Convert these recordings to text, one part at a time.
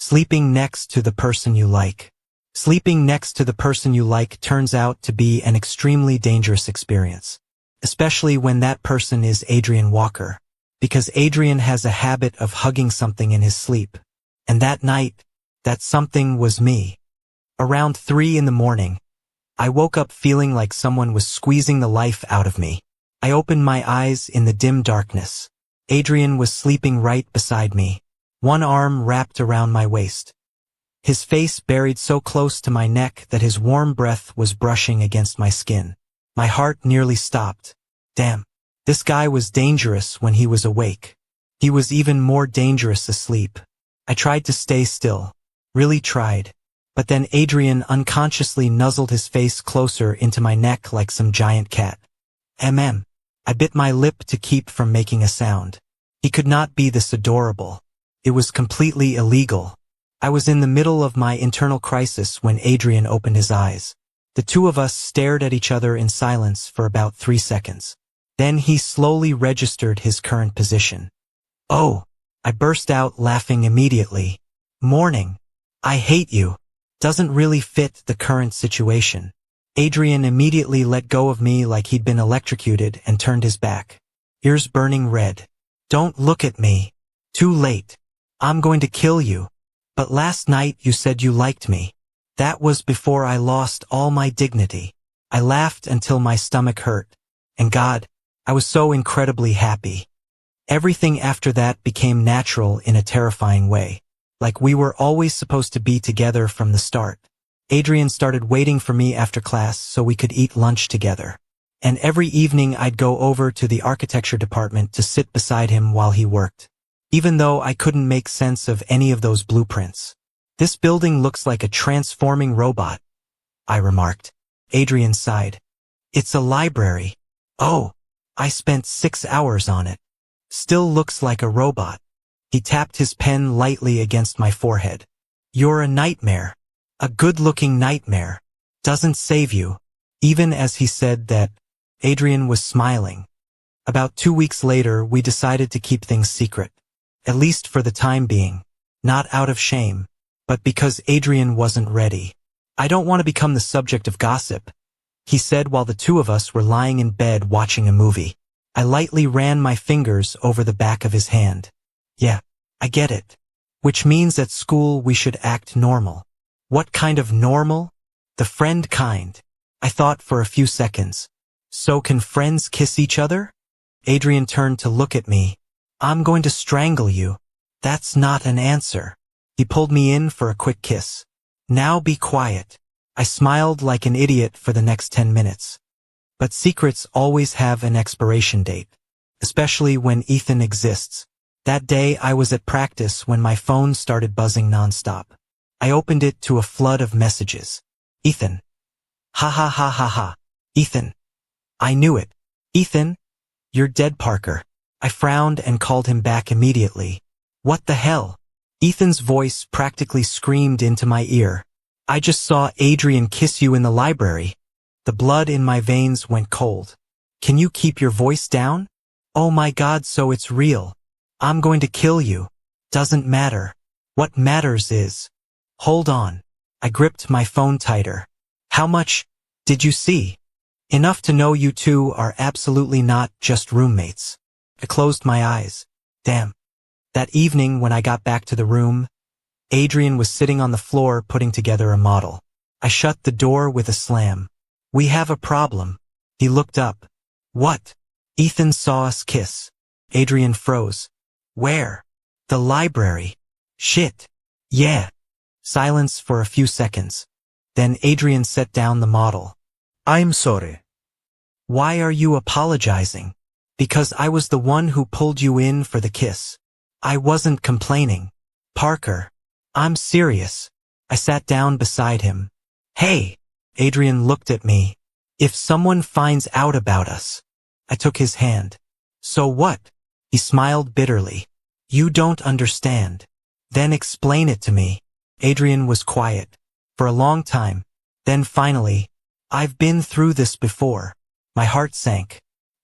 Sleeping next to the person you like. Sleeping next to the person you like turns out to be an extremely dangerous experience, especially when that person is Adrian Walker, because Adrian has a habit of hugging something in his sleep. And that night, that something was me. Around 3 in the morning, I woke up feeling like someone was squeezing the life out of me. I opened my eyes in the dim darkness. Adrian was sleeping right beside me, one arm wrapped around my waist. His face buried so close to my neck that his warm breath was brushing against my skin. My heart nearly stopped. Damn, this guy was dangerous when he was awake. He was even more dangerous asleep. I tried to stay still, really tried, but then Adrian unconsciously nuzzled his face closer into my neck like some giant cat. I bit my lip to keep from making a sound. He could not be this adorable. It was completely illegal. I was in the middle of my internal crisis when Adrian opened his eyes. The two of us stared at each other in silence for about 3 seconds. Then he slowly registered his current position. "Oh," I burst out, laughing immediately. "Morning. I hate you. Doesn't really fit the current situation." Adrian immediately let go of me like he'd been electrocuted and turned his back, ears burning red. "Don't look at me. Too late. I'm going to kill you. But last night you said you liked me. That was before I lost all my dignity." I laughed until my stomach hurt. And God, I was so incredibly happy. Everything after that became natural in a terrifying way. Like we were always supposed to be together from the start. Adrian started waiting for me after class so we could eat lunch together. And every evening I'd go over to the architecture department to sit beside him while he worked. Even though I couldn't make sense of any of those blueprints. "This building looks like a transforming robot," I remarked. Adrian sighed. "It's a library." "Oh, I spent 6 hours on it. Still looks like a robot." He tapped his pen lightly against my forehead. "You're a nightmare. A good-looking nightmare. Doesn't save you." Even as he said that, Adrian was smiling. About 2 weeks later, we decided to keep things secret. At least for the time being. Not out of shame, but because Adrian wasn't ready. "I don't want to become the subject of gossip," he said while the two of us were lying in bed watching a movie. I lightly ran my fingers over the back of his hand. "Yeah, I get it. Which means at school we should act normal." "What kind of normal?" "The friend kind." I thought for a few seconds. "So can friends kiss each other?" Adrian turned to look at me. "I'm going to strangle you." "That's not an answer." He pulled me in for a quick kiss. "Now be quiet." I smiled like an idiot for the next 10 minutes. But secrets always have an expiration date. Especially when Ethan exists. That day I was at practice when my phone started buzzing nonstop. I opened it to a flood of messages. "Ethan. Ha ha ha ha ha. Ethan. I knew it. Ethan. You're dead, Parker." I frowned and called him back immediately. "What the hell?" Ethan's voice practically screamed into my ear. "I just saw Adrian kiss you in the library." The blood in my veins went cold. "Can you keep your voice down?" "Oh my God, so it's real. I'm going to kill you." "Doesn't matter. What matters is..." "Hold on." I gripped my phone tighter. "How much did you see?" "Enough to know you two are absolutely not just roommates." I closed my eyes. Damn. That evening when I got back to the room, Adrian was sitting on the floor putting together a model. I shut the door with a slam. "We have a problem." He looked up. "What?" "Ethan saw us kiss." Adrian froze. "Where?" "The library." "Shit." "Yeah." Silence for a few seconds. Then Adrian set down the model. "I'm sorry." "Why are you apologizing?" "Because I was the one who pulled you in for the kiss. I wasn't complaining." "Parker. I'm serious." I sat down beside him. "Hey." Adrian looked at me. "If someone finds out about us." I took his hand. "So what?" He smiled bitterly. "You don't understand." "Then explain it to me." Adrian was quiet. For a long time. Then finally, "I've been through this before." My heart sank.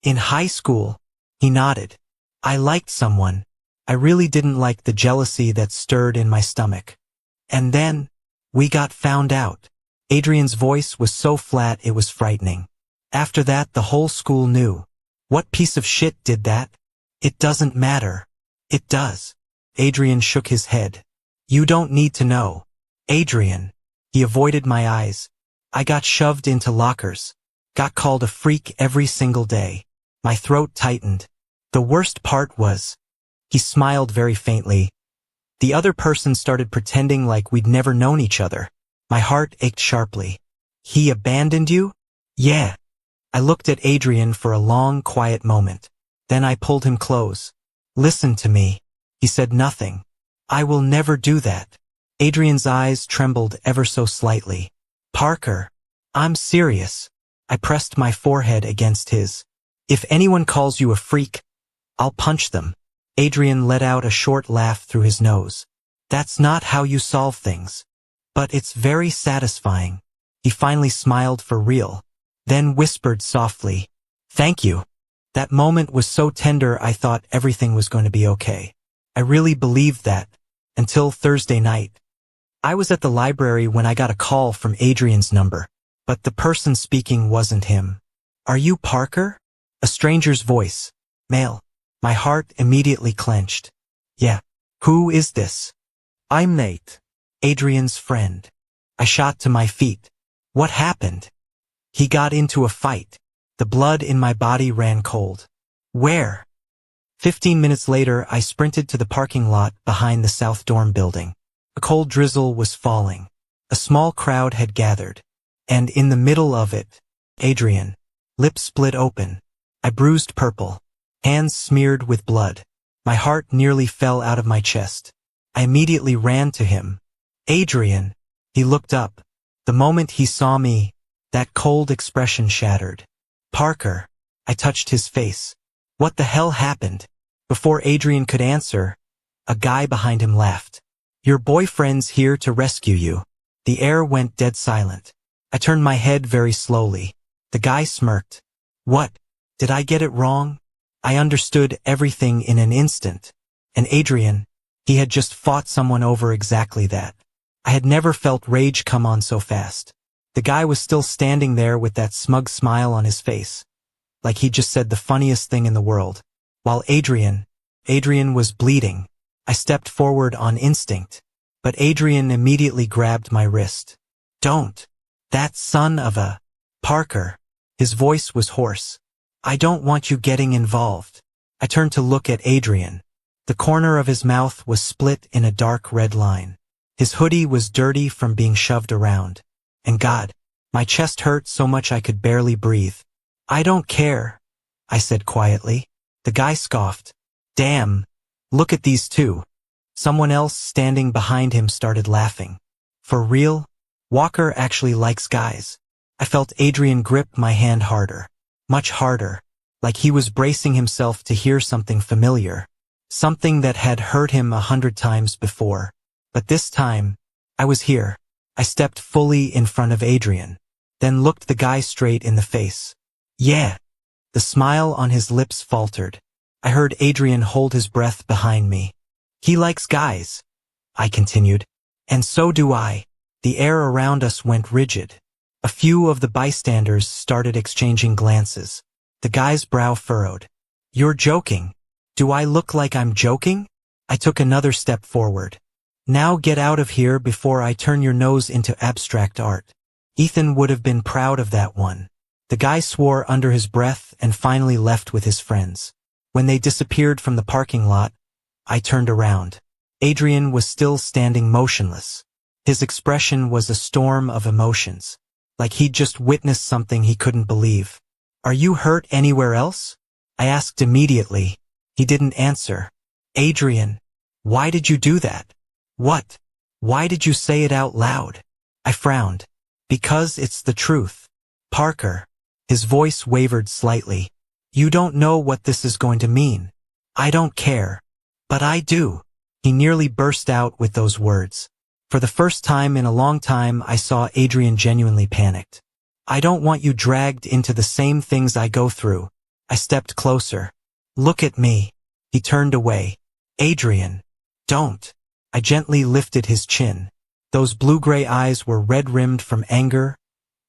"In high school." He nodded. "I liked someone. I really didn't like the jealousy that stirred in my stomach. And then, we got found out. Adrian's voice was so flat it was frightening. After that, the whole school knew. What piece of shit did that? It doesn't matter. It does. Adrian shook his head. You don't need to know. Adrian. He avoided my eyes. I got shoved into lockers. Got called a freak every single day. My throat tightened. The worst part was, he smiled very faintly. The other person started pretending like we'd never known each other. My heart ached sharply. He abandoned you? Yeah. I looked at Adrian for a long, quiet moment. Then I pulled him close. Listen to me. He said nothing. I will never do that. Adrian's eyes trembled ever so slightly. Parker. I'm serious. I pressed my forehead against his. If anyone calls you a freak, I'll punch them. Adrian let out a short laugh through his nose. That's not how you solve things. But it's very satisfying. He finally smiled for real. Then whispered softly, Thank you. That moment was so tender I thought everything was going to be okay. I really believed that. Until Thursday night. I was at the library when I got a call from Adrian's number. But the person speaking wasn't him. Are you Parker? A stranger's voice. Male. My heart immediately clenched. Yeah. Who is this? I'm Nate. Adrian's friend. I shot to my feet. What happened? He got into a fight. The blood in my body ran cold. Where? 15 minutes later, I sprinted to the parking lot behind the South Dorm building. A cold drizzle was falling. A small crowd had gathered. And in the middle of it, Adrian. Lips split open. I bruised purple. Hands smeared with blood. My heart nearly fell out of my chest. I immediately ran to him. Adrian. He looked up. The moment he saw me, that cold expression shattered. Parker. I touched his face. What the hell happened? Before Adrian could answer, a guy behind him laughed. Your boyfriend's here to rescue you. The air went dead silent. I turned my head very slowly. The guy smirked. What? Did I get it wrong? I understood everything in an instant. And Adrian, he had just fought someone over exactly that. I had never felt rage come on so fast. The guy was still standing there with that smug smile on his face. Like he just said the funniest thing in the world. While Adrian was bleeding. I stepped forward on instinct. But Adrian immediately grabbed my wrist. Don't. That son of a... Parker. His voice was hoarse. I don't want you getting involved. I turned to look at Adrian. The corner of his mouth was split in a dark red line. His hoodie was dirty from being shoved around. And God, my chest hurt so much I could barely breathe. I don't care, I said quietly. The guy scoffed. Damn, look at these two. Someone else standing behind him started laughing. For real? Walker actually likes guys. I felt Adrian grip my hand harder. Much harder. Like he was bracing himself to hear something familiar. Something that had hurt him 100 times before. But this time, I was here. I stepped fully in front of Adrian. Then looked the guy straight in the face. Yeah. The smile on his lips faltered. I heard Adrian hold his breath behind me. He likes guys, I continued. And so do I. The air around us went rigid. A few of the bystanders started exchanging glances. The guy's brow furrowed. You're joking. Do I look like I'm joking? I took another step forward. Now get out of here before I turn your nose into abstract art. Ethan would have been proud of that one. The guy swore under his breath and finally left with his friends. When they disappeared from the parking lot, I turned around. Adrian was still standing motionless. His expression was a storm of emotions. Like he'd just witnessed something he couldn't believe. Are you hurt anywhere else? I asked immediately. He didn't answer. Adrian, why did you do that? What? Why did you say it out loud? I frowned. Because it's the truth. Parker. His voice wavered slightly. You don't know what this is going to mean. I don't care. But I do. He nearly burst out with those words. For the first time in a long time, I saw Adrian genuinely panicked. I don't want you dragged into the same things I go through. I stepped closer. Look at me. He turned away. Adrian. Don't. I gently lifted his chin. Those blue-gray eyes were red-rimmed from anger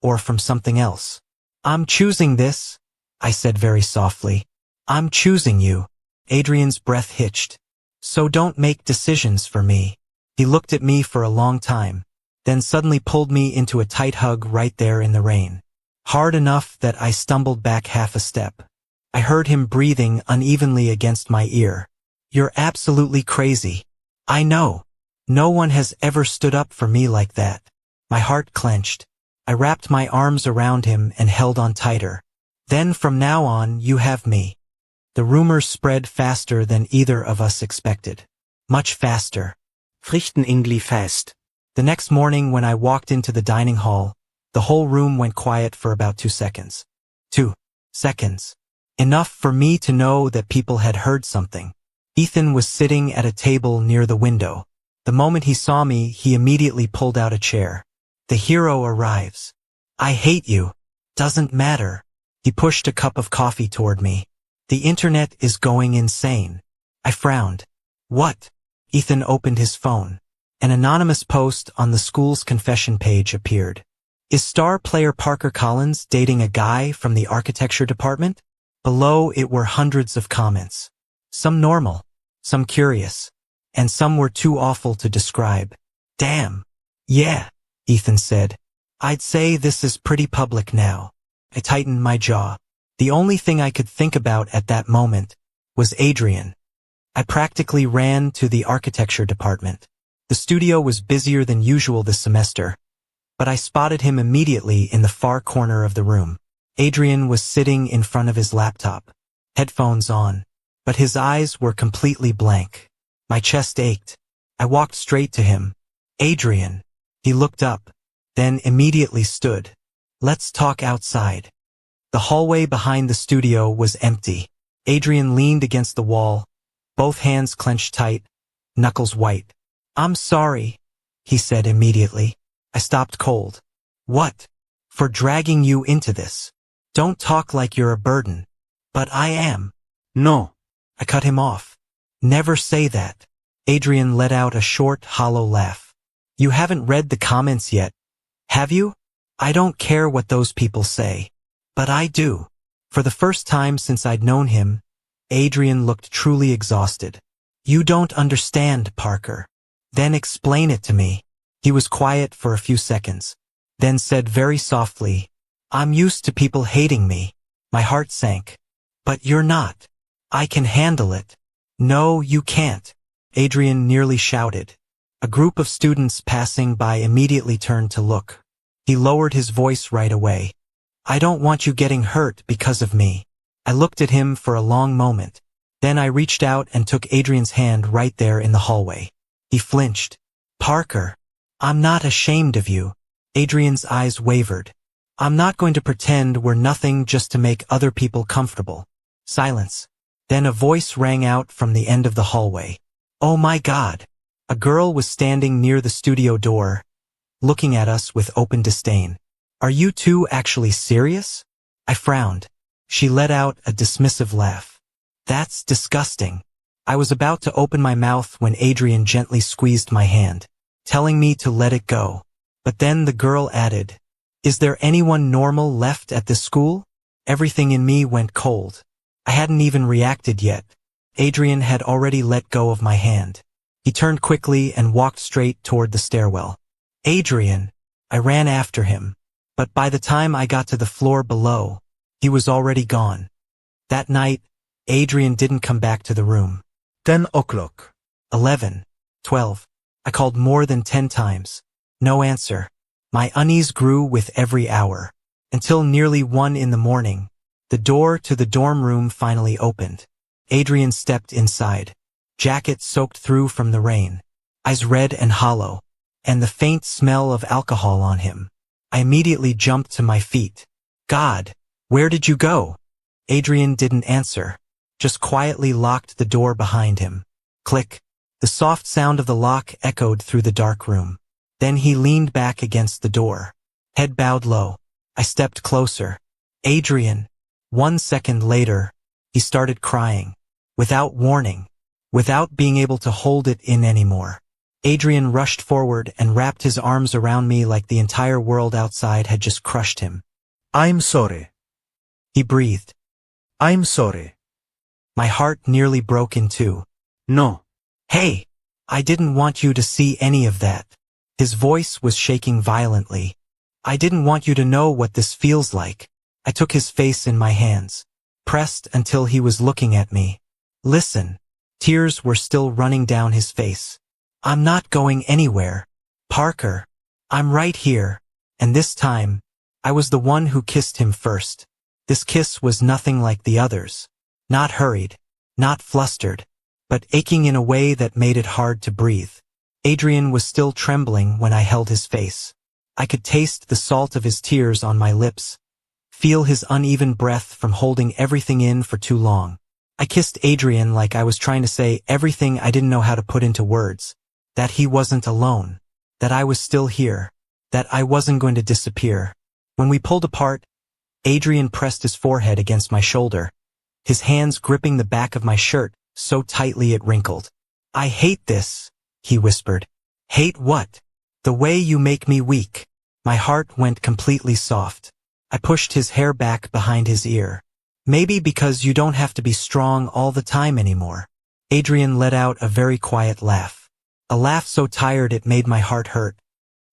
or from something else. "I'm choosing this," I said very softly. "I'm choosing you." Adrian's breath hitched. "So don't make decisions for me." He looked at me for a long time, then suddenly pulled me into a tight hug right there in the rain. Hard enough that I stumbled back half a step. I heard him breathing unevenly against my ear. "You're absolutely crazy." "I know. No one has ever stood up for me like that." My heart clenched. I wrapped my arms around him and held on tighter. "Then from now on, you have me." The rumors spread faster than either of us expected. Much faster. Frichten Ingli fast. The next morning when I walked into the dining hall, the whole room went quiet for about 2 seconds. 2 seconds. Enough for me to know that people had heard something. Ethan was sitting at a table near the window. The moment he saw me, he immediately pulled out a chair. "The hero arrives." "I hate you." "Doesn't matter." He pushed a cup of coffee toward me. "The internet is going insane." I frowned. "What?" Ethan opened his phone. An anonymous post on the school's confession page appeared. "Is star player Parker Collins dating a guy from the architecture department?" Below it were hundreds of comments. Some normal, some curious, and some were too awful to describe. "Damn. Yeah," Ethan said. "I'd say this is pretty public now." I tightened my jaw. The only thing I could think about at that moment was Adrian. I practically ran to the architecture department. The studio was busier than usual this semester, but I spotted him immediately in the far corner of the room. Adrian was sitting in front of his laptop, headphones on, but his eyes were completely blank. My chest ached. I walked straight to him. "Adrian." He looked up, then immediately stood. "Let's talk outside." The hallway behind the studio was empty. Adrian leaned against the wall, both hands clenched tight, knuckles white. "I'm sorry," he said immediately. I stopped cold. "What?" "For dragging you into this. Don't talk like you're a burden." "But I am." No. I cut him off. "Never say that." Adrian let out a short, hollow laugh. "You haven't read the comments yet, have you?" "I don't care what those people say." "But I do." For the first time since I'd known him, Adrian looked truly exhausted. "You don't understand, Parker." "Then explain it to me." He was quiet for a few seconds, then said very softly, "I'm used to people hating me." My heart sank. "But you're not." "I can handle it." "No, you can't," Adrian nearly shouted. A group of students passing by immediately turned to look. He lowered his voice right away. "I don't want you getting hurt because of me." I looked at him for a long moment. Then I reached out and took Adrian's hand right there in the hallway. He flinched. "Parker, I'm not ashamed of you." Adrian's eyes wavered. "I'm not going to pretend we're nothing just to make other people comfortable." Silence. Then a voice rang out from the end of the hallway. "Oh my God." A girl was standing near the studio door, looking at us with open disdain. "Are you two actually serious?" I frowned. She let out a dismissive laugh. "That's disgusting." I was about to open my mouth when Adrian gently squeezed my hand, telling me to let it go. But then the girl added, "Is there anyone normal left at this school?" Everything in me went cold. I hadn't even reacted yet. Adrian had already let go of my hand. He turned quickly and walked straight toward the stairwell. "Adrian!" I ran after him. But by the time I got to the floor below, he was already gone. That night, Adrian didn't come back to the room. 10 o'clock. 11, 12. I called more than 10 times. No answer. My unease grew with every hour. Until nearly 1 in the morning, the door to the dorm room finally opened. Adrian stepped inside. Jacket soaked through from the rain. Eyes red and hollow. And the faint smell of alcohol on him. I immediately jumped to my feet. "God, where did you go?" Adrian didn't answer, just quietly locked the door behind him. Click. The soft sound of the lock echoed through the dark room. Then he leaned back against the door, head bowed low. I stepped closer. "Adrian." 1 second later, he started crying. Without warning. Without being able to hold it in anymore. Adrian rushed forward and wrapped his arms around me like the entire world outside had just crushed him. I'm sorry. He breathed. I'm sorry. My heart nearly broke in two. No. Hey, I didn't want you to see any of that. His voice was shaking violently. I didn't want you to know what this feels like. I took his face in my hands, pressed until he was looking at me. Listen. Tears were still running down his face. I'm not going anywhere. Parker. I'm right here. And this time, I was the one who kissed him first. This kiss was nothing like the others. Not hurried, not flustered, but aching in a way that made it hard to breathe. Adrian was still trembling when I held his face. I could taste the salt of his tears on my lips, feel his uneven breath from holding everything in for too long. I kissed Adrian like I was trying to say everything I didn't know how to put into words. That he wasn't alone. That I was still here. That I wasn't going to disappear. When we pulled apart, Adrian pressed his forehead against my shoulder, his hands gripping the back of my shirt so tightly it wrinkled. I hate this, he whispered. Hate what? The way you make me weak. My heart went completely soft. I pushed his hair back behind his ear. Maybe because you don't have to be strong all the time anymore. Adrian let out a very quiet laugh. A laugh so tired it made my heart hurt.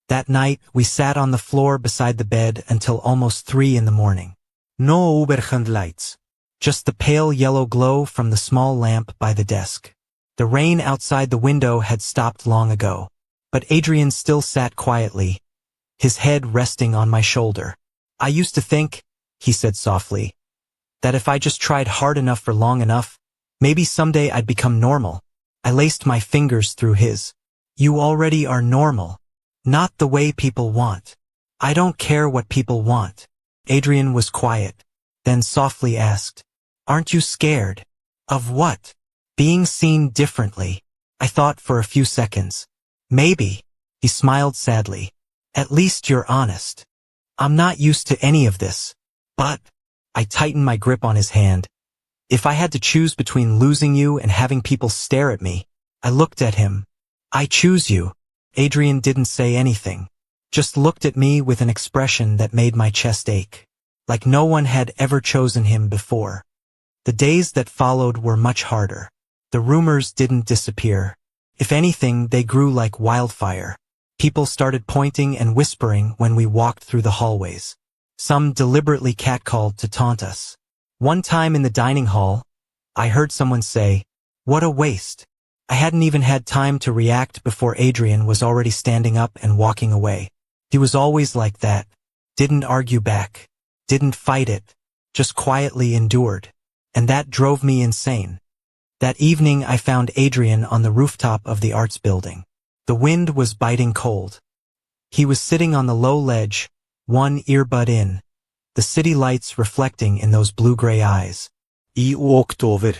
That night, we sat on the floor beside the bed until almost 3 in the morning. No overhead lights. Just the pale yellow glow from the small lamp by the desk. The rain outside the window had stopped long ago. But Adrian still sat quietly, his head resting on my shoulder. I used to think, he said softly, that if I just tried hard enough for long enough, maybe someday I'd become normal. I laced my fingers through his. You already are normal. Not the way people want. I don't care what people want. Adrian was quiet, then softly asked, Aren't you scared? Of what? Being seen differently. I thought for a few seconds. Maybe. He smiled sadly. At least you're honest. I'm not used to any of this. But, I tightened my grip on his hand. If I had to choose between losing you and having people stare at me, I looked at him. I choose you. Adrian didn't say anything, just looked at me with an expression that made my chest ache, like no one had ever chosen him before. The days that followed were much harder. The rumors didn't disappear. If anything, they grew like wildfire. People started pointing and whispering when we walked through the hallways. Some deliberately catcalled to taunt us. One time in the dining hall, I heard someone say, What a waste. I hadn't even had time to react before Adrian was already standing up and walking away. He was always like that. Didn't argue back. Didn't fight it. Just quietly endured. And that drove me insane. That evening I found Adrian on the rooftop of the arts building. The wind was biting cold. He was sitting on the low ledge, one earbud in, the city lights reflecting in those blue-gray eyes. I walked over.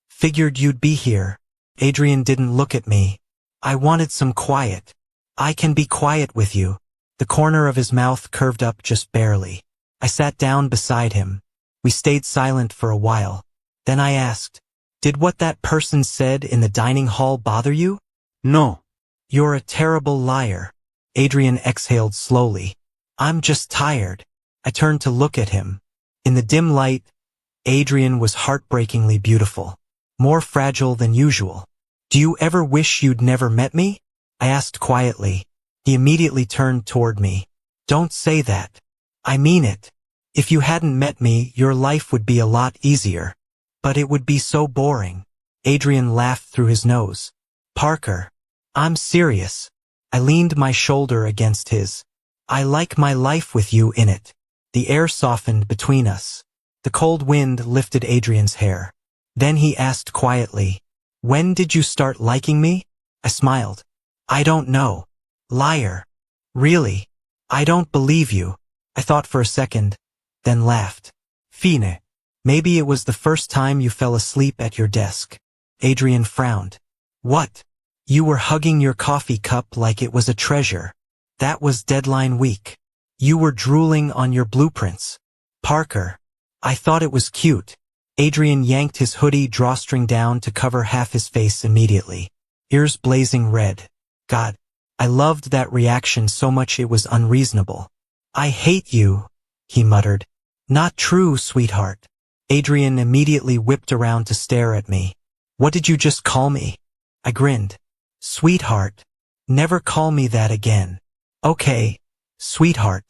Figured you'd be here. Adrian didn't look at me. I wanted some quiet. I can be quiet with you. The corner of his mouth curved up just barely. I sat down beside him. We stayed silent for a while. Then I asked, Did what that person said in the dining hall bother you? No. You're a terrible liar. Adrian exhaled slowly. I'm just tired. I turned to look at him. In the dim light, Adrian was heartbreakingly beautiful. More fragile than usual. Do you ever wish you'd never met me? I asked quietly. He immediately turned toward me. Don't say that. I mean it. If you hadn't met me, your life would be a lot easier. But it would be so boring. Adrian laughed through his nose. Parker. I'm serious. I leaned my shoulder against his. I like my life with you in it. The air softened between us. The cold wind lifted Adrian's hair. Then he asked quietly, When did you start liking me? I smiled. I don't know. Liar. Really? I don't believe you. I thought for a second, then laughed. Fine. Maybe it was the first time you fell asleep at your desk. Adrian frowned. What? You were hugging your coffee cup like it was a treasure. That was deadline week. You were drooling on your blueprints. Parker. I thought it was cute. Adrian yanked his hoodie drawstring down to cover half his face immediately. Ears blazing red. God, I loved that reaction so much it was unreasonable. I hate you, he muttered. Not true, sweetheart. Adrian immediately whipped around to stare at me. What did you just call me? I grinned. Sweetheart. Never call me that again. Okay, sweetheart.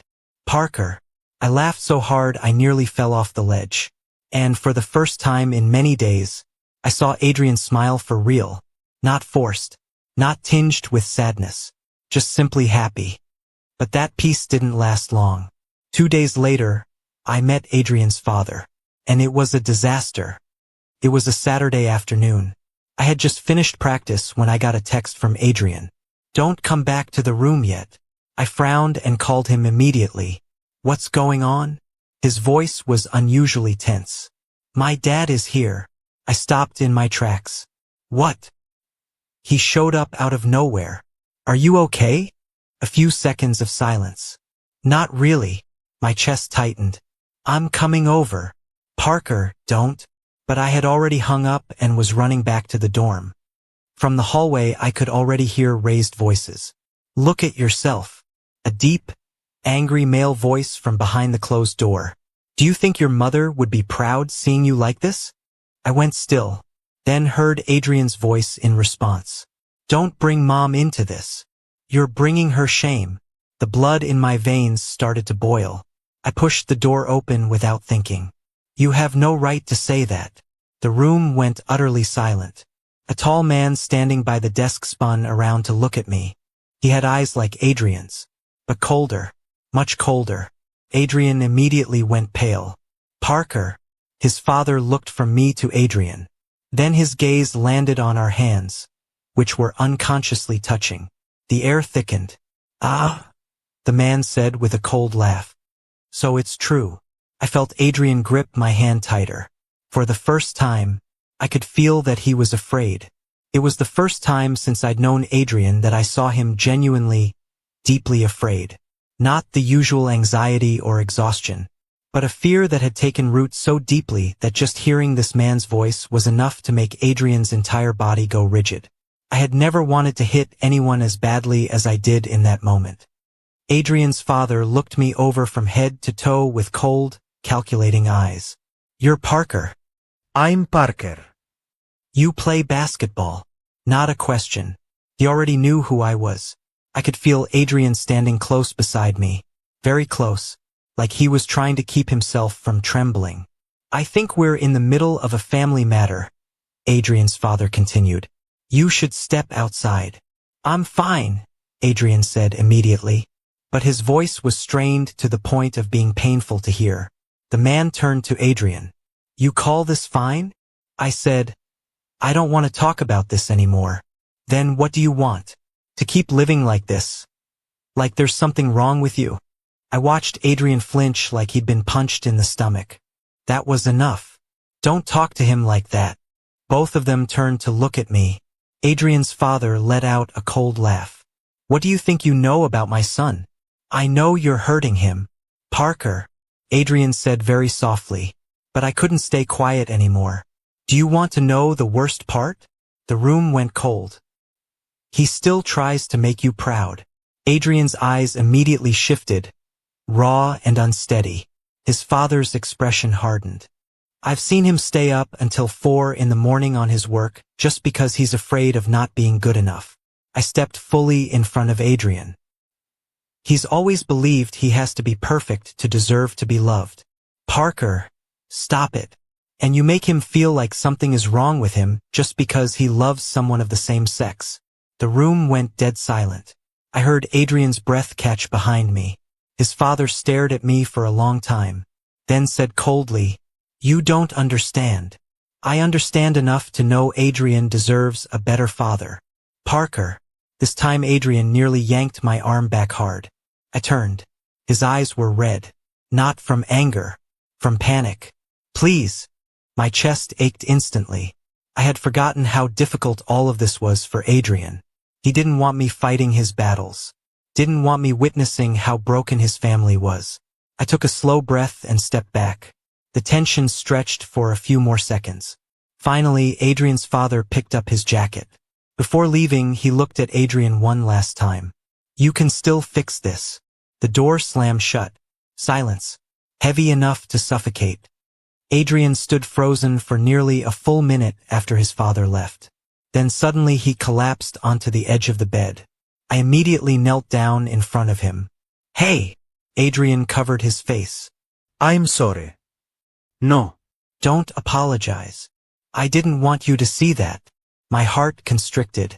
Parker. I laughed so hard I nearly fell off the ledge. And for the first time in many days, I saw Adrian smile for real. Not forced. Not tinged with sadness. Just simply happy. But that peace didn't last long. 2 days later, I met Adrian's father. And it was a disaster. It was a Saturday afternoon. I had just finished practice when I got a text from Adrian. Don't come back to the room yet. I frowned and called him immediately. What's going on? His voice was unusually tense. My dad is here. I stopped in my tracks. What? He showed up out of nowhere. Are you okay? A few seconds of silence. Not really. My chest tightened. I'm coming over. Parker, don't. But I had already hung up and was running back to the dorm. From the hallway I could already hear raised voices. Look at yourself. A deep, angry male voice from behind the closed door. Do you think your mother would be proud seeing you like this? I went still, then heard Adrian's voice in response. Don't bring Mom into this. You're bringing her shame. The blood in my veins started to boil. I pushed the door open without thinking. You have no right to say that. The room went utterly silent. A tall man standing by the desk spun around to look at me. He had eyes like Adrian's, but colder, much colder. Adrian immediately went pale. Parker. His father looked from me to Adrian. Then his gaze landed on our hands, which were unconsciously touching. The air thickened. Ah, the man said with a cold laugh. So it's true. I felt Adrian grip my hand tighter. For the first time, I could feel that he was afraid. It was the first time since I'd known Adrian that I saw him genuinely, deeply afraid. Not the usual anxiety or exhaustion, but a fear that had taken root so deeply that just hearing this man's voice was enough to make Adrian's entire body go rigid. I had never wanted to hit anyone as badly as I did in that moment. Adrian's father looked me over from head to toe with cold, calculating eyes. You're Parker. I'm Parker. You play basketball. Not a question. He already knew who I was. I could feel Adrian standing close beside me. Very close. Like he was trying to keep himself from trembling. I think we're in the middle of a family matter, Adrian's father continued. You should step outside. I'm fine, Adrian said immediately. But his voice was strained to the point of being painful to hear. The man turned to Adrian. You call this fine? I said, I don't want to talk about this anymore. Then what do you want? To keep living like this? Like there's something wrong with you? I watched Adrian flinch like he'd been punched in the stomach. That was enough. Don't talk to him like that. Both of them turned to look at me. Adrian's father let out a cold laugh. What do you think you know about my son? I know you're hurting him. Parker, Adrian said very softly, but I couldn't stay quiet anymore. Do you want to know the worst part? The room went cold. He still tries to make you proud. Adrian's eyes immediately shifted, raw and unsteady. His father's expression hardened. I've seen him stay up until 4 in the morning on his work just because he's afraid of not being good enough. I stepped fully in front of Adrian. He's always believed he has to be perfect to deserve to be loved. Parker, stop it. And you make him feel like something is wrong with him just because he loves someone of the same sex. The room went dead silent. I heard Adrian's breath catch behind me. His father stared at me for a long time, then said coldly, You don't understand. I understand enough to know Adrian deserves a better father. Parker. This time Adrian nearly yanked my arm back hard. I turned. His eyes were red. Not from anger. From panic. Please. My chest ached instantly. I had forgotten how difficult all of this was for Adrian. He didn't want me fighting his battles. Didn't want me witnessing how broken his family was. I took a slow breath and stepped back. The tension stretched for a few more seconds. Finally, Adrian's father picked up his jacket. Before leaving, he looked at Adrian one last time. You can still fix this. The door slammed shut. Silence. Heavy enough to suffocate. Adrian stood frozen for nearly a full minute after his father left. Then suddenly he collapsed onto the edge of the bed. I immediately knelt down in front of him. Hey! Adrian covered his face. I'm sorry. No. Don't apologize. I didn't want you to see that. My heart constricted.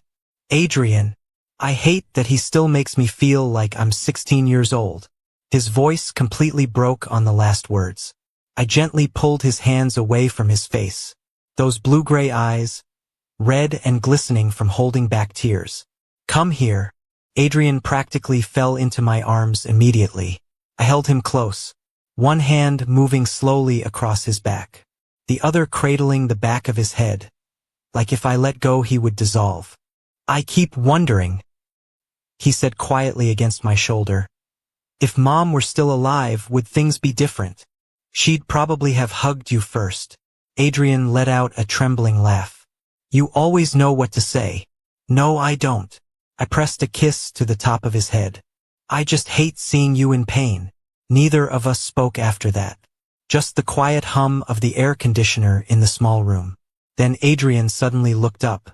Adrian. I hate that he still makes me feel like I'm 16 years old. His voice completely broke on the last words. I gently pulled his hands away from his face. Those blue-gray eyes, red and glistening from holding back tears. Come here. Adrian practically fell into my arms immediately. I held him close, one hand moving slowly across his back, the other cradling the back of his head, like if I let go he would dissolve. I keep wondering, he said quietly against my shoulder. If Mom were still alive, would things be different? She'd probably have hugged you first. Adrian let out a trembling laugh. You always know what to say. No, I don't. I pressed a kiss to the top of his head. I just hate seeing you in pain. Neither of us spoke after that. Just the quiet hum of the air conditioner in the small room. Then Adrian suddenly looked up.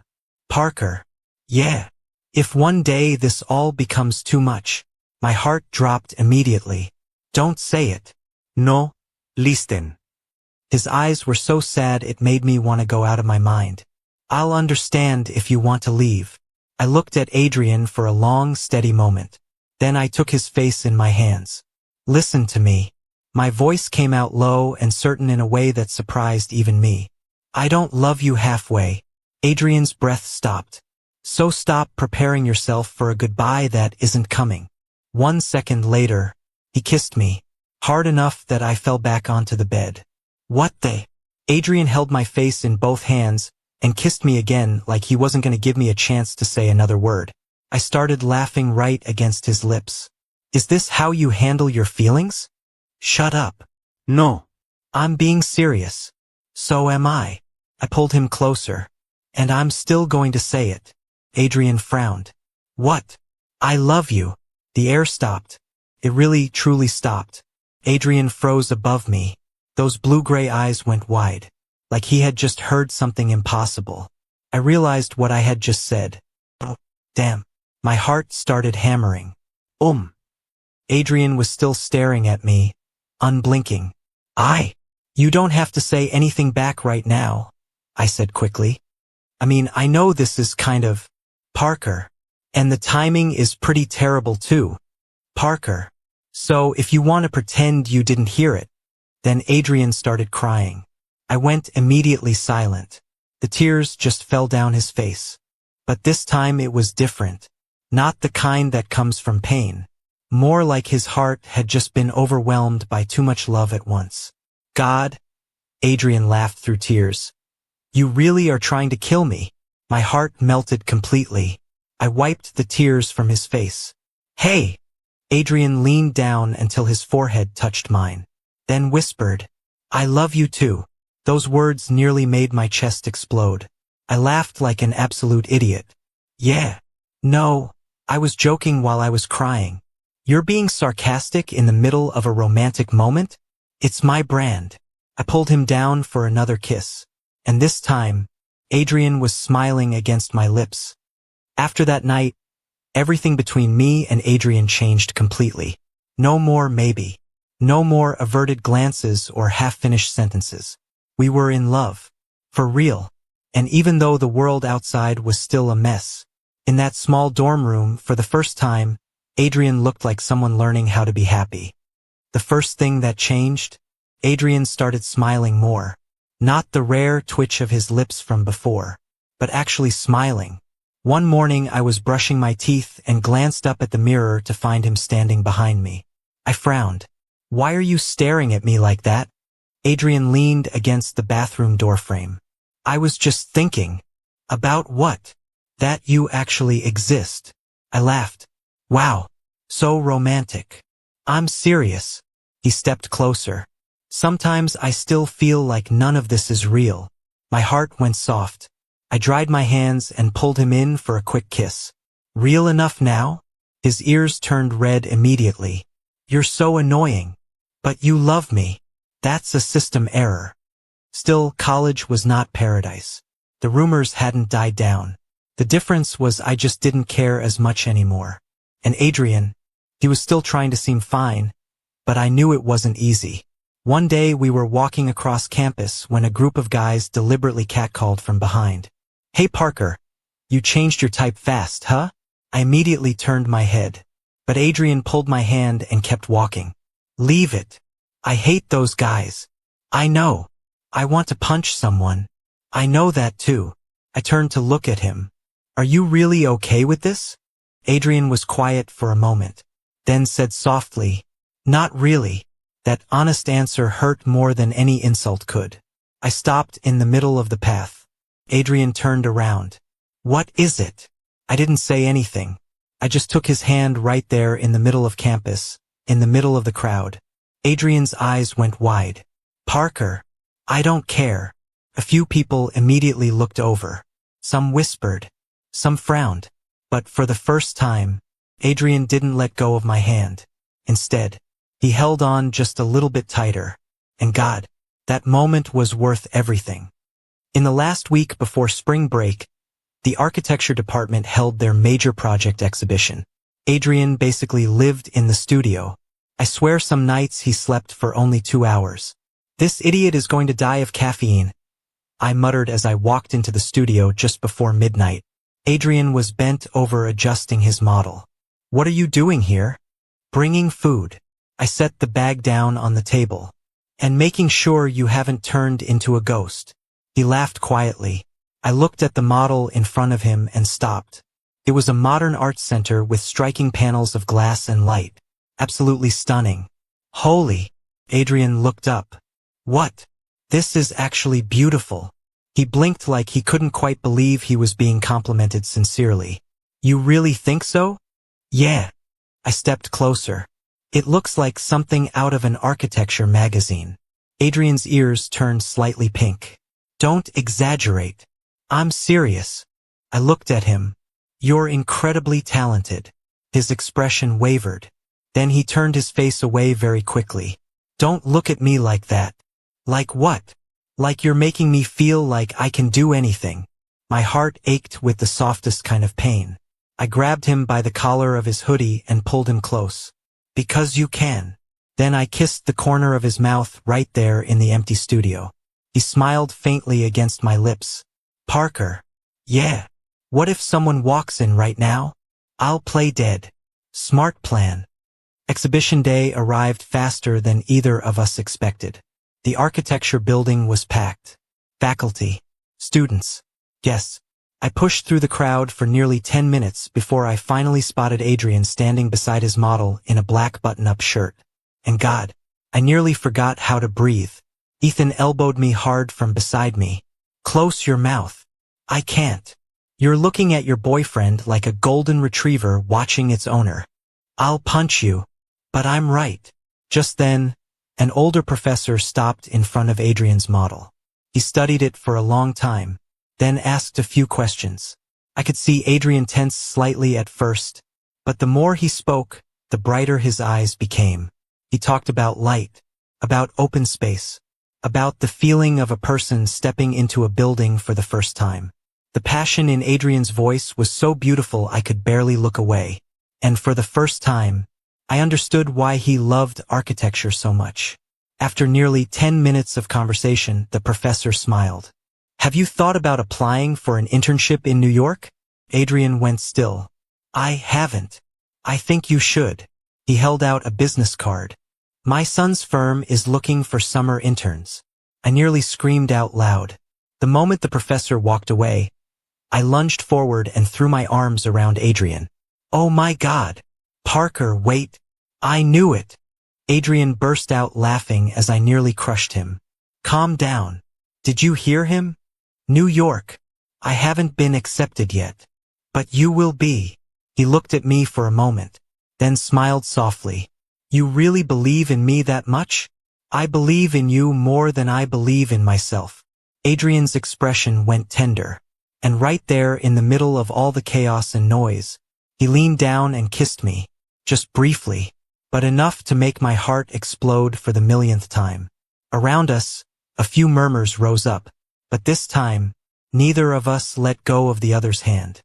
Parker. Yeah. If one day this all becomes too much. My heart dropped immediately. Don't say it. No. Listen. His eyes were so sad it made me want to go out of my mind. I'll understand if you want to leave. I looked at Adrian for a long, steady moment. Then I took his face in my hands. Listen to me. My voice came out low and certain in a way that surprised even me. I don't love you halfway. Adrian's breath stopped. So stop preparing yourself for a goodbye that isn't coming. 1 second later, he kissed me, hard enough that I fell back onto the bed. What the? Adrian held my face in both hands and kissed me again like he wasn't going to give me a chance to say another word. I started laughing right against his lips. Is this how you handle your feelings? Shut up. No. I'm being serious. So am I. I pulled him closer. And I'm still going to say it. Adrian frowned. What? I love you. The air stopped. It really, truly stopped. Adrian froze above me. Those blue-gray eyes went wide, like he had just heard something impossible. I realized what I had just said. Oh, damn. My heart started hammering. Adrian was still staring at me, unblinking. You don't have to say anything back right now, I said quickly. I mean, I know this is kind of Parker, and the timing is pretty terrible too. Parker. So if you want to pretend you didn't hear it. Then Adrian started crying. I went immediately silent. The tears just fell down his face. But this time it was different. Not the kind that comes from pain. More like his heart had just been overwhelmed by too much love at once. God. Adrian laughed through tears. You really are trying to kill me. My heart melted completely. I wiped the tears from his face. Hey. Adrian leaned down until his forehead touched mine. Then whispered, I love you too. Those words nearly made my chest explode. I laughed like an absolute idiot. Yeah. No, I was joking while I was crying. You're being sarcastic in the middle of a romantic moment? It's my brand. I pulled him down for another kiss. And this time, Adrian was smiling against my lips. After that night, everything between me and Adrian changed completely. No more maybe. No more averted glances or half-finished sentences. We were in love. For real. And even though the world outside was still a mess, in that small dorm room, for the first time, Adrian looked like someone learning how to be happy. The first thing that changed? Adrian started smiling more. Not the rare twitch of his lips from before, but actually smiling. One morning I was brushing my teeth and glanced up at the mirror to find him standing behind me. I frowned. Why are you staring at me like that? Adrian leaned against the bathroom doorframe. I was just thinking. About what? That you actually exist. I laughed. Wow. So romantic. I'm serious. He stepped closer. Sometimes I still feel like none of this is real. My heart went soft. I dried my hands and pulled him in for a quick kiss. Real enough now? His ears turned red immediately. You're so annoying. But you love me. That's a system error. Still, college was not paradise. The rumors hadn't died down. The difference was I just didn't care as much anymore. And Adrian, he was still trying to seem fine, but I knew it wasn't easy. One day we were walking across campus when a group of guys deliberately catcalled from behind. Hey Parker, you changed your type fast, huh? I immediately turned my head, but Adrian pulled my hand and kept walking. Leave it. I hate those guys. I know. I want to punch someone. I know that too. I turned to look at him. Are you really okay with this? Adrian was quiet for a moment, then said softly, Not really. That honest answer hurt more than any insult could. I stopped in the middle of the path. Adrian turned around. What is it? I didn't say anything. I just took his hand right there in the middle of campus, in the middle of the crowd. Adrian's eyes went wide. Parker, I don't care. A few people immediately looked over. Some whispered. Some frowned. But for the first time, Adrian didn't let go of my hand. Instead, he held on just a little bit tighter. And God, that moment was worth everything. In the last week before spring break, the architecture department held their major project exhibition. Adrian basically lived in the studio. I swear some nights he slept for only 2 hours. This idiot is going to die of caffeine, I muttered as I walked into the studio just before midnight. Adrian was bent over adjusting his model. What are you doing here? Bringing food. I set the bag down on the table. And making sure you haven't turned into a ghost. He laughed quietly. I looked at the model in front of him and stopped. It was a modern art center with striking panels of glass and light. Absolutely stunning. Holy! Adrian looked up. What? This is actually beautiful. He blinked like he couldn't quite believe he was being complimented sincerely. You really think so? Yeah. I stepped closer. It looks like something out of an architecture magazine. Adrian's ears turned slightly pink. Don't exaggerate. I'm serious. I looked at him. You're incredibly talented. His expression wavered. Then he turned his face away very quickly. Don't look at me like that. Like what? Like you're making me feel like I can do anything. My heart ached with the softest kind of pain. I grabbed him by the collar of his hoodie and pulled him close. Because you can. Then I kissed the corner of his mouth right there in the empty studio. He smiled faintly against my lips. Parker. Yeah. What if someone walks in right now? I'll play dead. Smart plan. Exhibition day arrived faster than either of us expected. The architecture building was packed. Faculty, students, guests. I pushed through the crowd for nearly 10 minutes before I finally spotted Adrian standing beside his model in a black button-up shirt. And God, I nearly forgot how to breathe. Ethan elbowed me hard from beside me. Close your mouth. I can't. You're looking at your boyfriend like a golden retriever watching its owner. I'll punch you. But I'm right. Just then, an older professor stopped in front of Adrian's model. He studied it for a long time, then asked a few questions. I could see Adrian tense slightly at first, but the more he spoke, the brighter his eyes became. He talked about light, about open space, about the feeling of a person stepping into a building for the first time. The passion in Adrian's voice was so beautiful I could barely look away. And for the first time, I understood why he loved architecture so much. After nearly 10 minutes of conversation, the professor smiled. Have you thought about applying for an internship in New York? Adrian went still. I haven't. I think you should. He held out a business card. My son's firm is looking for summer interns. I nearly screamed out loud. The moment the professor walked away, I lunged forward and threw my arms around Adrian. Oh my God! Parker, wait! I knew it! Adrian burst out laughing as I nearly crushed him. Calm down. Did you hear him? New York. I haven't been accepted yet. But you will be. He looked at me for a moment, then smiled softly. You really believe in me that much? I believe in you more than I believe in myself. Adrian's expression went tender. And right there in the middle of all the chaos and noise, he leaned down and kissed me, just briefly, but enough to make my heart explode for the millionth time. Around us, a few murmurs rose up, but this time, neither of us let go of the other's hand.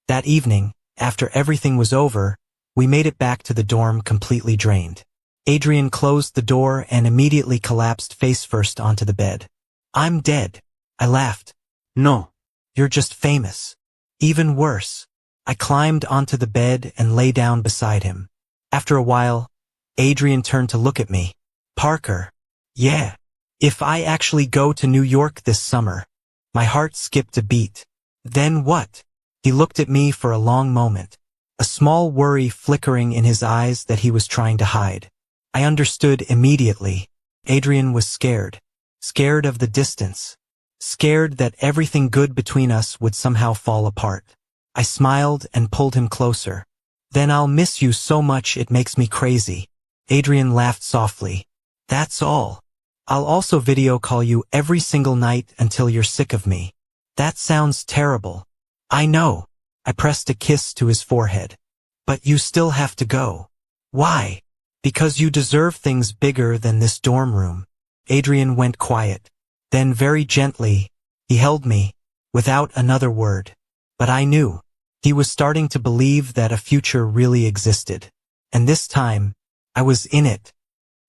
That evening, after everything was over, we made it back to the dorm completely drained. Adrian closed the door and immediately collapsed face first onto the bed. "I'm dead," I laughed. No. "You're just famous." "Even worse." I climbed onto the bed and lay down beside him. After a while, Adrian turned to look at me. "Parker." "Yeah. If I actually go to New York this summer." My heart skipped a beat. "Then what?" He looked at me for a long moment, a small worry flickering in his eyes that he was trying to hide. I understood immediately. Adrian was scared. Scared of the distance. Scared that everything good between us would somehow fall apart. I smiled and pulled him closer. "Then I'll miss you so much it makes me crazy." Adrian laughed softly. "That's all. I'll also video call you every single night until you're sick of me." "That sounds terrible." "I know." I pressed a kiss to his forehead. "But you still have to go." "Why?" "Because you deserve things bigger than this dorm room." Adrian went quiet. Then very gently, he held me, without another word. But I knew. He was starting to believe that a future really existed. And this time, I was in it.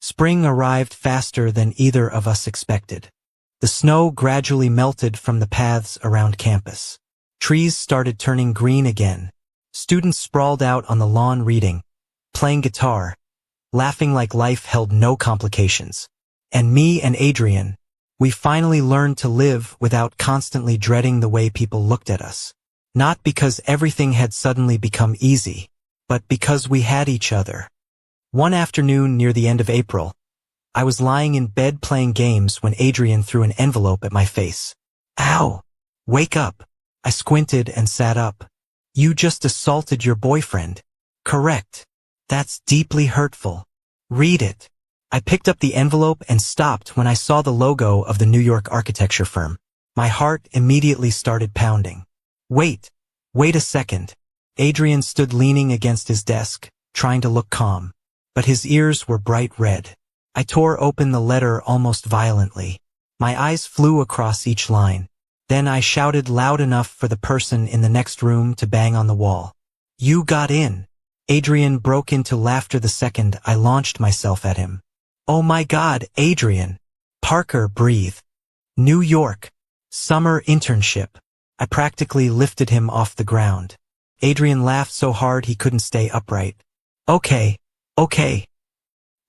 Spring arrived faster than either of us expected. The snow gradually melted from the paths around campus. Trees started turning green again. Students sprawled out on the lawn reading, playing guitar, laughing like life held no complications. And me and Adrian, we finally learned to live without constantly dreading the way people looked at us. Not because everything had suddenly become easy, but because we had each other. One afternoon near the end of April, I was lying in bed playing games when Adrian threw an envelope at my face. "Ow! Wake up!" I squinted and sat up. "You just assaulted your boyfriend." "Correct. That's deeply hurtful. Read it." I picked up the envelope and stopped when I saw the logo of the New York architecture firm. My heart immediately started pounding. Wait a second." Adrian stood leaning against his desk, trying to look calm. But his ears were bright red. I tore open the letter almost violently. My eyes flew across each line. Then I shouted loud enough for the person in the next room to bang on the wall. "You got in." Adrian broke into laughter the second I launched myself at him. "Oh my God, Adrian." "Parker, breathe." "New York. Summer internship." I practically lifted him off the ground. Adrian laughed so hard he couldn't stay upright. Okay.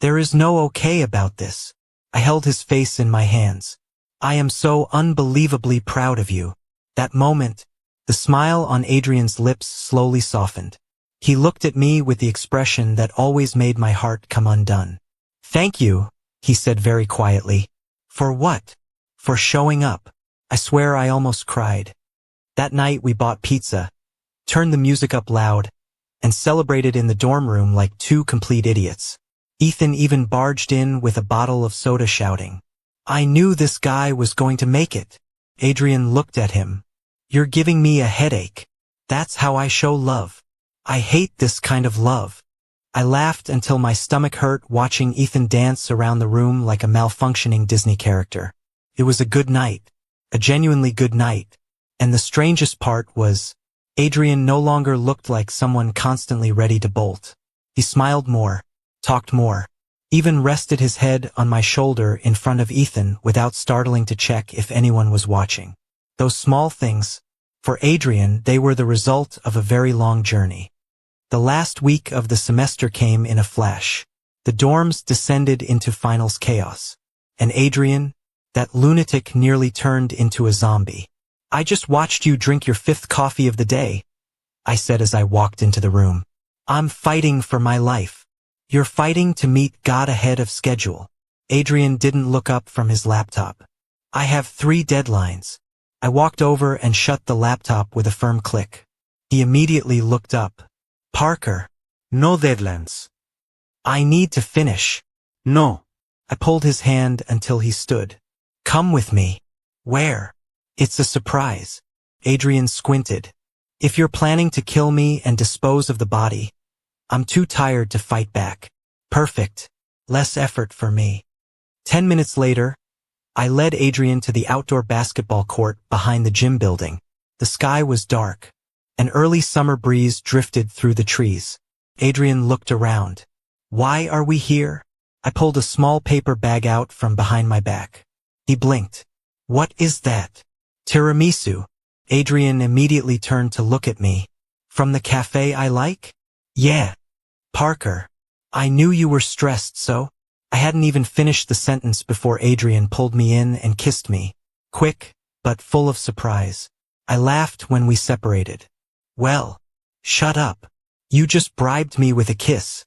There is no okay about this." I held his face in my hands. "I am so unbelievably proud of you." That moment, the smile on Adrian's lips slowly softened. He looked at me with the expression that always made my heart come undone. "Thank you," he said very quietly. "For what?" "For showing up." I swear I almost cried. That night we bought pizza, turned the music up loud, and celebrated in the dorm room like two complete idiots. Ethan even barged in with a bottle of soda shouting, "I knew this guy was going to make it." Adrian looked at him. "You're giving me a headache. That's how I show love. I hate this kind of love." I laughed until my stomach hurt watching Ethan dance around the room like a malfunctioning Disney character. It was a good night. A genuinely good night. And the strangest part was, Adrian no longer looked like someone constantly ready to bolt. He smiled more, talked more, even rested his head on my shoulder in front of Ethan without startling to check if anyone was watching. Those small things, for Adrian, they were the result of a very long journey. The last week of the semester came in a flash. The dorms descended into finals chaos. And Adrian, that lunatic, nearly turned into a zombie. "I just watched you drink your 5th coffee of the day," I said as I walked into the room. "I'm fighting for my life." "You're fighting to meet God ahead of schedule." Adrian didn't look up from his laptop. "I have 3 deadlines." I walked over and shut the laptop with a firm click. He immediately looked up. "Parker." No deadlines. "I need to finish." No. I pulled his hand until he stood. "Come with me." "Where?" "It's a surprise." Adrian squinted. If you're planning to kill me and dispose of the body, I'm too tired to fight back. Perfect. Less effort for me. 10 minutes later, I led Adrian to the outdoor basketball court behind the gym building. The sky was dark. An early summer breeze drifted through the trees. Adrian looked around. Why are we here? I pulled a small paper bag out from behind my back. He blinked. What is that? Tiramisu. Adrian immediately turned to look at me. From the cafe I like? Yeah. Parker. I knew you were stressed, so? I hadn't even finished the sentence before Adrian pulled me in and kissed me. Quick, but full of surprise. I laughed when we separated. Well, shut up. You just bribed me with a kiss.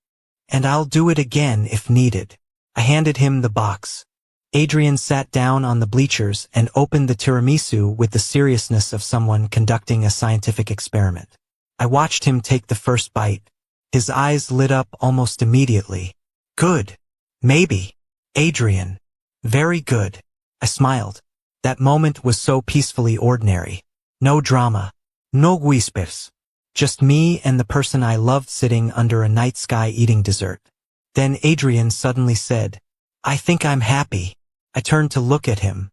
And I'll do it again if needed. I handed him the box. Adrian sat down on the bleachers and opened the tiramisu with the seriousness of someone conducting a scientific experiment. I watched him take the first bite. His eyes lit up almost immediately. Good. Maybe. Adrian. Very good. I smiled. That moment was so peacefully ordinary. No drama. No whispers. Just me and the person I loved sitting under a night sky eating dessert. Then Adrian suddenly said, I think I'm happy. I turned to look at him.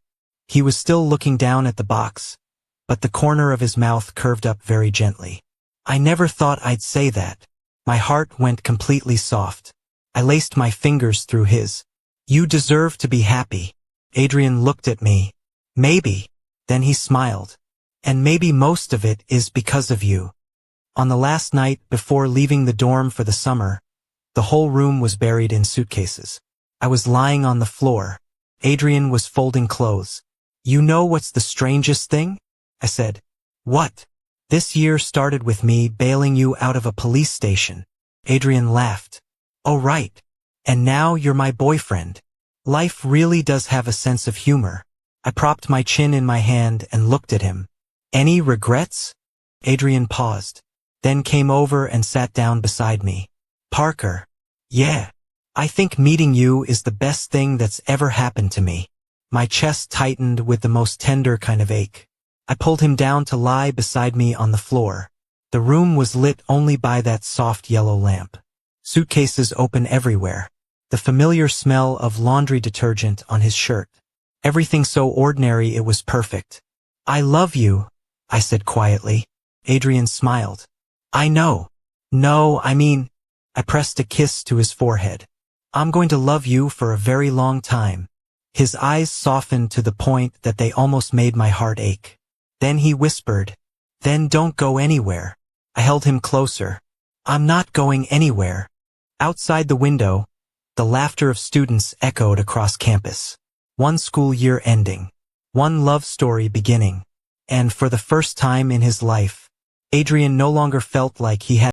He was still looking down at the box, but the corner of his mouth curved up very gently. I never thought I'd say that. My heart went completely soft. I laced my fingers through his. You deserve to be happy. Adrian looked at me. Maybe. Then he smiled. And maybe most of it is because of you. On the last night before leaving the dorm for the summer, the whole room was buried in suitcases. I was lying on the floor. Adrian was folding clothes. You know what's the strangest thing? I said. What? This year started with me bailing you out of a police station. Adrian laughed. Oh right. And now you're my boyfriend. Life really does have a sense of humor. I propped my chin in my hand and looked at him. Any regrets? Adrian paused, then came over and sat down beside me. Parker. Yeah. I think meeting you is the best thing that's ever happened to me. My chest tightened with the most tender kind of ache. I pulled him down to lie beside me on the floor. The room was lit only by that soft yellow lamp. Suitcases open everywhere. The familiar smell of laundry detergent on his shirt. Everything so ordinary it was perfect. I love you, I said quietly. Adrian smiled. I know. No, I mean, I pressed a kiss to his forehead. I'm going to love you for a very long time. His eyes softened to the point that they almost made my heart ache. Then he whispered, then don't go anywhere. I held him closer. I'm not going anywhere. Outside the window, the laughter of students echoed across campus. One school year ending. One love story beginning. And for the first time in his life, Adrian no longer felt like he had